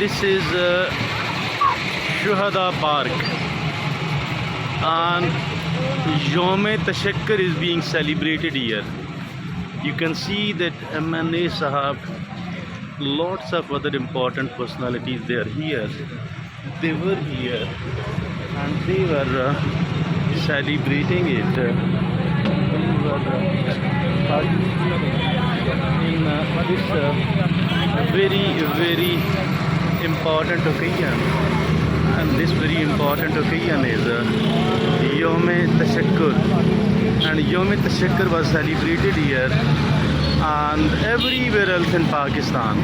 this is Shuhada Park, and Yom Tashakkar is being celebrated here. You can see that MNA Sahab, lots of other important personalities, they are here. They were here and they were celebrating it. They were in this very important occasion. And this very important occasion is Yom Tashakkar. And Yom Tashakkar was celebrated here and everywhere else in Pakistan.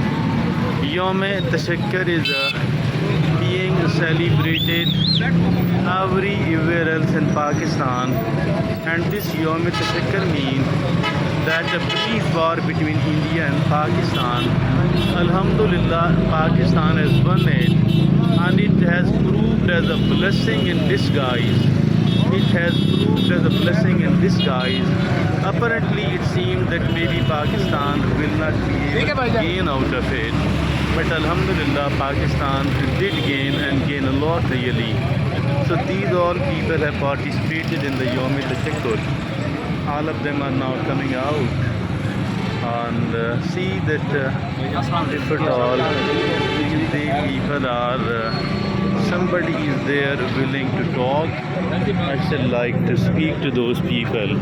Yom Tashakkar is being celebrated everywhere else in Pakistan. And this Yom Tashakkar means that the brief war between India and Pakistan, Alhamdulillah, Pakistan has won it, and it has proved as a blessing in disguise. It has proved as a blessing in disguise. Apparently, it seems that maybe Pakistan will not be able to gain out of it. But Alhamdulillah, Pakistan did gain and gain a lot really. So these all people have participated in the Yom Tashakkar. All of them are now coming out and see that if at all the people are somebody is there willing to talk, I should like to speak to those people.